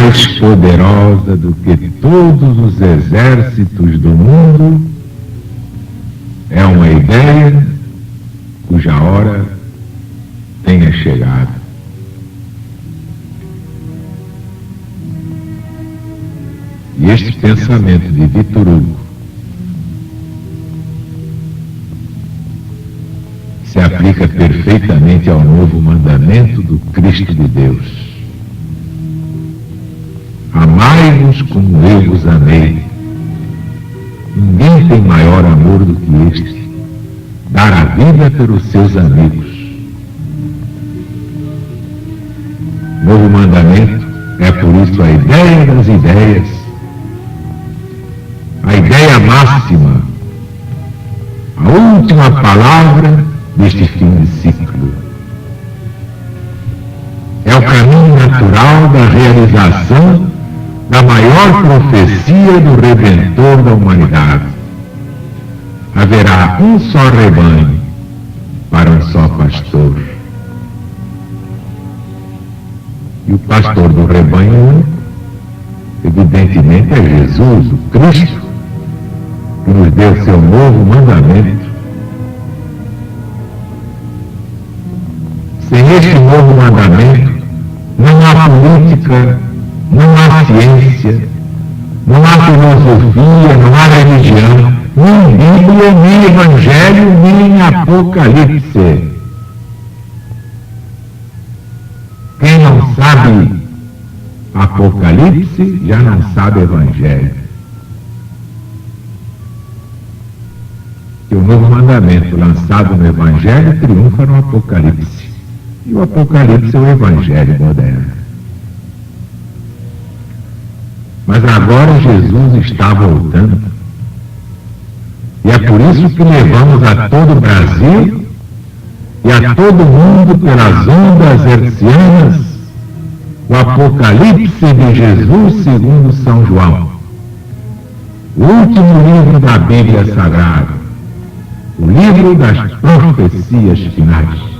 mais poderosa do que todos os exércitos do mundo, é uma ideia cuja hora tenha chegado. E este pensamento de Victor Hugo se aplica perfeitamente ao novo mandamento do Cristo de Deus. Amai-vos como eu vos amei. Ninguém tem maior amor do que este, dar a vida pelos seus amigos. Novo mandamento é por isso a ideia das ideias, a ideia máxima, a última palavra deste fim de ciclo. É o caminho natural da realização da maior profecia do Redentor da humanidade. Haverá um só rebanho para um só pastor. E o pastor do rebanho único, evidentemente, é Jesus, o Cristo, que nos deu seu novo mandamento. Sem este novo mandamento, não há política, não há ciência, não há filosofia, não há religião, nem Bíblia, nem Evangelho, nem Apocalipse. Quem não sabe Apocalipse já não sabe Evangelho. E o novo mandamento lançado no Evangelho triunfa no Apocalipse. E o Apocalipse é o Evangelho moderno. Mas agora Jesus está voltando. E é por isso que levamos a todo o Brasil e a todo mundo pelas ondas hertzianas o Apocalipse de Jesus segundo São João. O último livro da Bíblia Sagrada. O livro das profecias finais.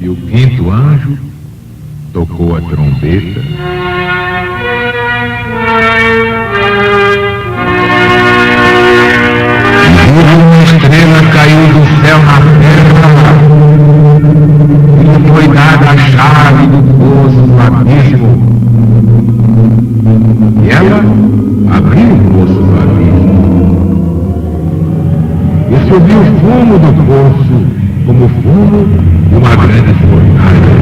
E o quinto anjo tocou a trombeta. Uma estrela caiu do céu na terra e lhe foi dada a chave do poço do abismo. E ela abriu o poço do abismo e subiu o fumo do poço como o fumo de uma grande fornalha.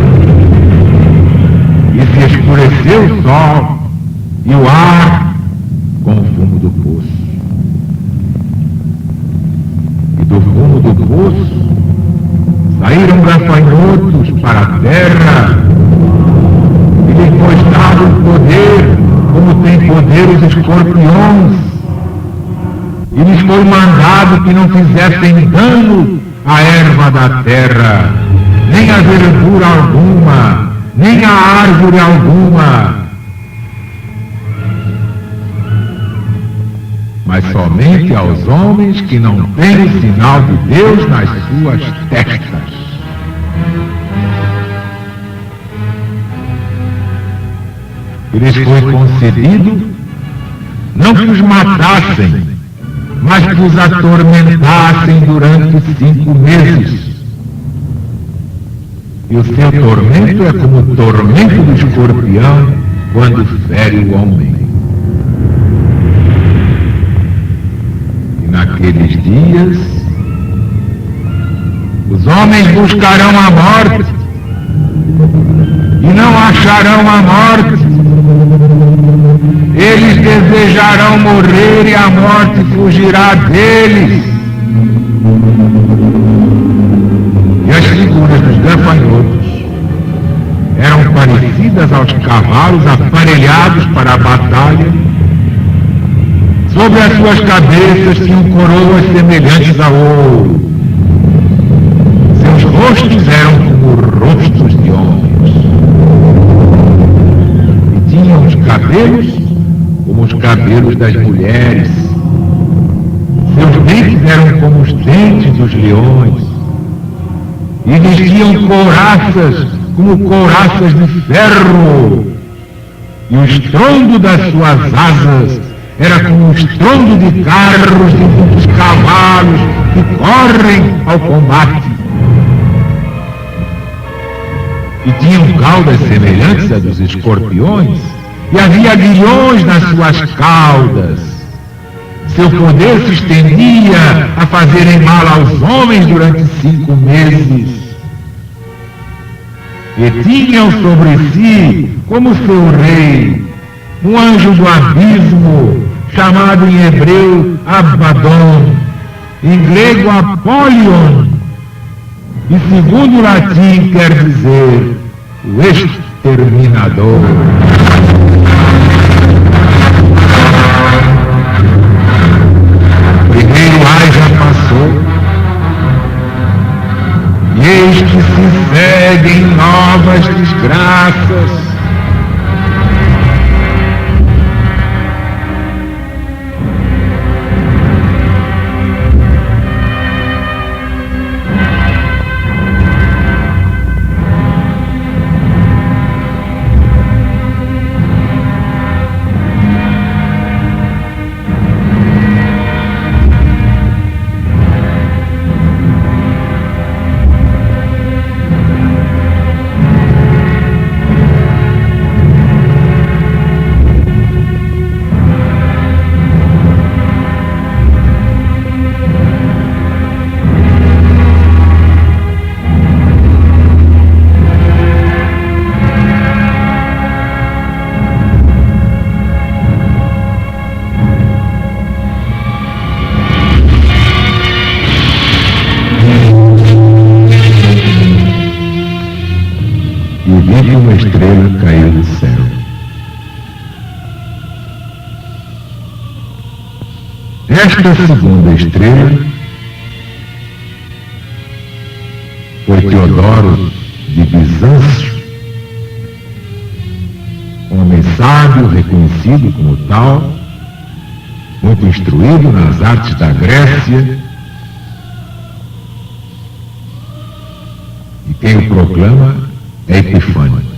E se escureceu o sol e o ar com o fumo do poço. Do fumo do poço saíram gafanhotos para a terra e lhe foi dado o poder, como tem poder os escorpiões, e lhes foi mandado que não fizessem dano à erva da terra, nem a verdura alguma, nem a árvore alguma, mas somente aos homens que não têm o sinal de Deus nas suas testas. E lhes foi concedido não que os matassem, mas que os atormentassem durante 5 meses. E o seu tormento é como o tormento do escorpião quando fere o homem. Naqueles dias, os homens buscarão a morte e não acharão a morte. Eles desejarão morrer e a morte fugirá deles. E as figuras dos gafanhotos eram parecidas aos cavalos aparelhados para a batalha. Sobre as suas cabeças tinham coroas semelhantes a ouro, cabelos das mulheres. Seus dentes eram como os dentes dos leões, e vestiam couraças como couraças de ferro, e o estrondo das suas asas era como o estrondo de carros de muitos cavalos que correm ao combate. E tinham caudas semelhantes a dos escorpiões, e havia aguilhões nas suas caudas. Seu poder se estendia a fazerem mal aos homens durante 5 meses. E tinham sobre si, como seu rei, um anjo do abismo, chamado em hebreu Abaddon, em grego Apollyon, e segundo o latim quer dizer o exterminador. O primeiro ai já passou, e eis que se seguem novas desgraças. E uma estrela caiu do céu. Esta segunda estrela foi Teodoro de Bizâncio, homem sábio, reconhecido como tal, muito instruído nas artes da Grécia, e quem o proclama é Epifânio.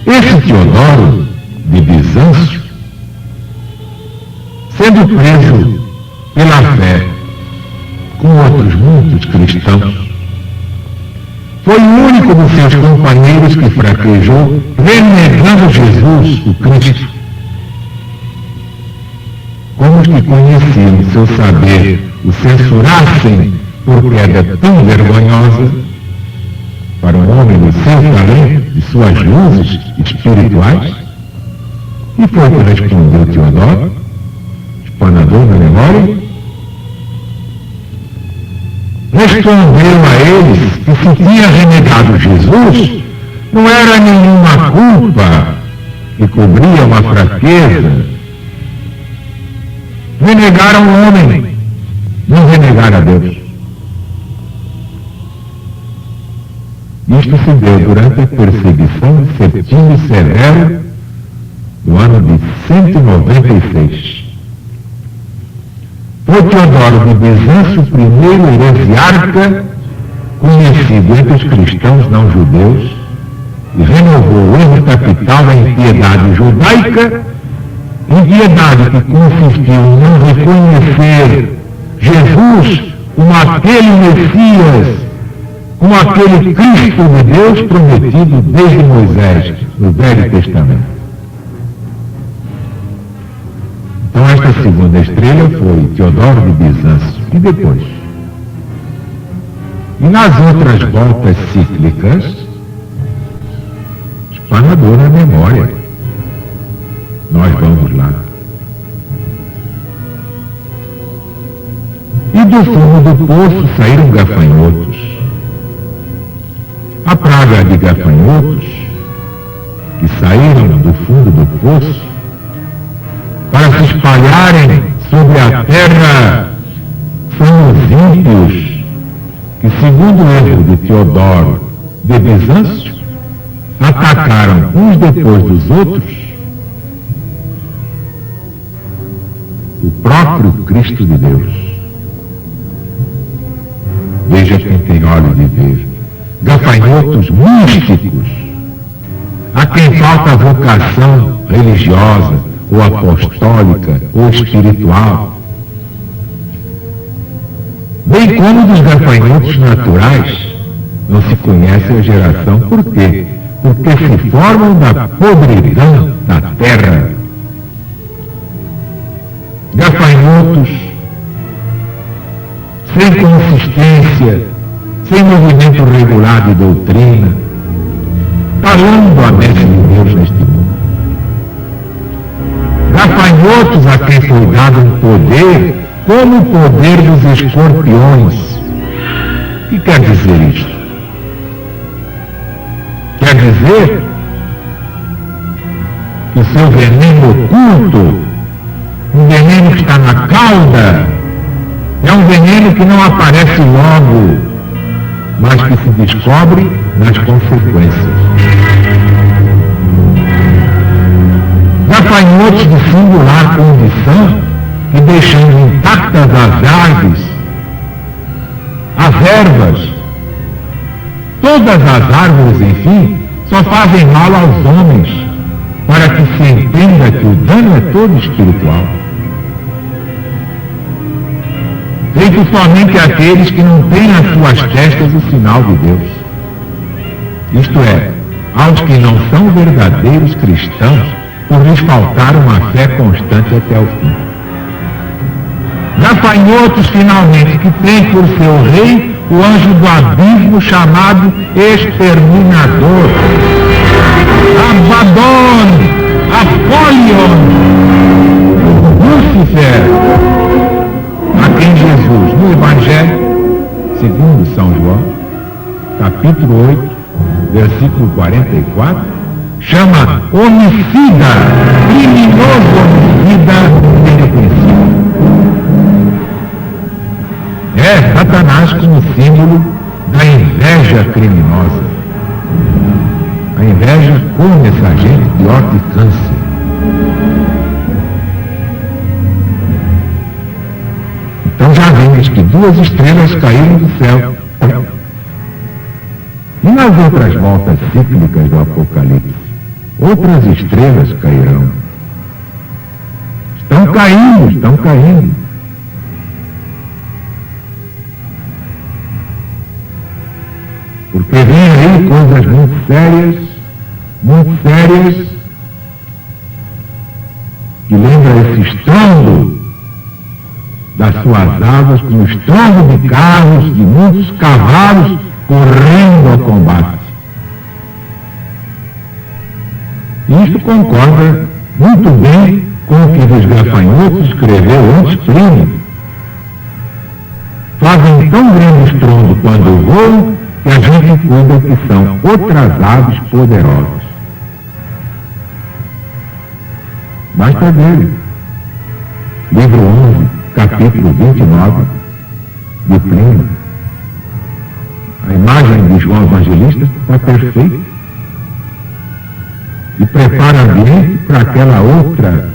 Esse Teodoro de Bizâncio, sendo preso pela fé com outros muitos cristãos, foi o único dos seus companheiros que fraquejou, renegando Jesus, o Cristo. Como os que conheciam seu saber o censurassem por queda tão vergonhosa, para um homem do seu talento, de suas luzes espirituais, e foi que respondeu Teodoro, espanador na memória, respondeu a eles que se tinha renegado Jesus, não era nenhuma culpa que cobria uma fraqueza. Renegaram o homem, não renegaram a Deus. Isto se deu durante a perseguição de Septímio Severo, do ano de 196. Foi Teodoro de Bizâncio o primeiro heresiarca conhecido entre os cristãos não judeus e renovou o erro capital da impiedade judaica, impiedade que consistiu em não reconhecer Jesus como aquele Messias, como aquele Cristo de Deus prometido desde Moisés, no Velho Testamento. Então esta segunda estrela foi Teodoro de Bizâncio. E depois? E nas outras voltas cíclicas, espanador na memória. Nós vamos lá. E do fundo do poço saíram gafanhotos. A praga de gafanhotos que saíram do fundo do poço para se espalharem sobre a terra são os ímpios que, segundo o erro de Teodoro de Bizâncio, atacaram uns depois dos outros o próprio Cristo de Deus. Veja quem tem olhos de ver. Gafanhotos místicos, a quem falta vocação religiosa, ou apostólica, ou espiritual. Bem como dos gafanhotos naturais, não se conhece a geração. Por quê? Porque se formam da podridão da terra. Gafanhotos sem consistência, sem movimento regular de doutrina, falando a mente de Deus neste mundo. Gafanhotos a quem foi dado um poder, como o poder dos escorpiões. O que quer dizer isto? Quer dizer que o seu veneno oculto, um veneno que está na cauda, é um veneno que não aparece logo, mas que se descobre nas consequências. Gafanhotos de singular condição, que deixando intactas as aves, as ervas, todas as árvores, enfim, só fazem mal aos homens, para que se entenda que o dano é todo espiritual. Feito somente àqueles que não têm nas suas testas o sinal de Deus. Isto é, aos que não são verdadeiros cristãos, por lhes faltar uma fé constante até o fim. Gafanhotos, finalmente, que tem por seu rei o anjo do abismo chamado exterminador. Abaddon, Apollyon, Lúcifer, a quem Jesus, no Evangelho, segundo São João, capítulo 8, versículo 44, chama homicida, criminoso homicida desde o princípio. É Satanás como símbolo da inveja criminosa. A inveja come essa gente pior que câncer. Então já vimos que 2 estrelas caíram do céu. E nas outras voltas cíclicas do Apocalipse, outras estrelas cairão. Estão caindo, estão caindo. Porque vem aí coisas muito sérias, que lembra esse estrondo das suas asas, com o estrondo de carros, de muitos cavalos correndo ao combate. Isto concorda muito bem com o que dos gafanhotos escreveu antes Plínio. Fazem tão grande estrondo quando voam, que a gente cuida que são outras aves poderosas. Basta ver. Livro 11, capítulo 29, de Plínio. A imagem de João Evangelista está perfeita. E prepara ambiente para aquela outra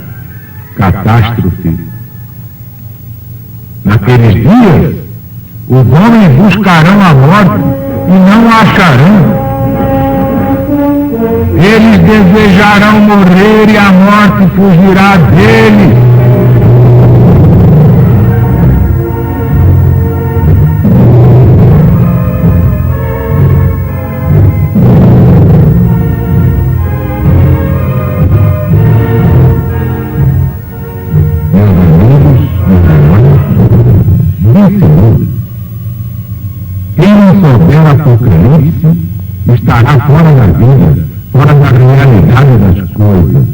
catástrofe. Naqueles dias, os homens buscarão a morte e não a acharão. Eles desejarão morrer e a morte fugirá deles. Meus amigos, meus irmãos, quem não souber Apocalipse estará fora da vida, fora da realidade das coisas.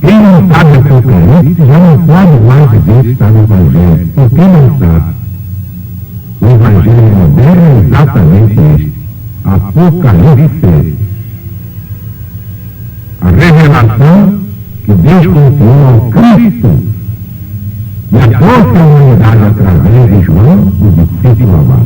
Quem não sabe Apocalipse já não pode mais dizer que está no Evangelho. Por quem não sabe? O Evangelho moderno é exatamente este. Apocalipse. A revelação que Deus confiou ao Cristo e a toda a humanidade através de João, o discípulo amado.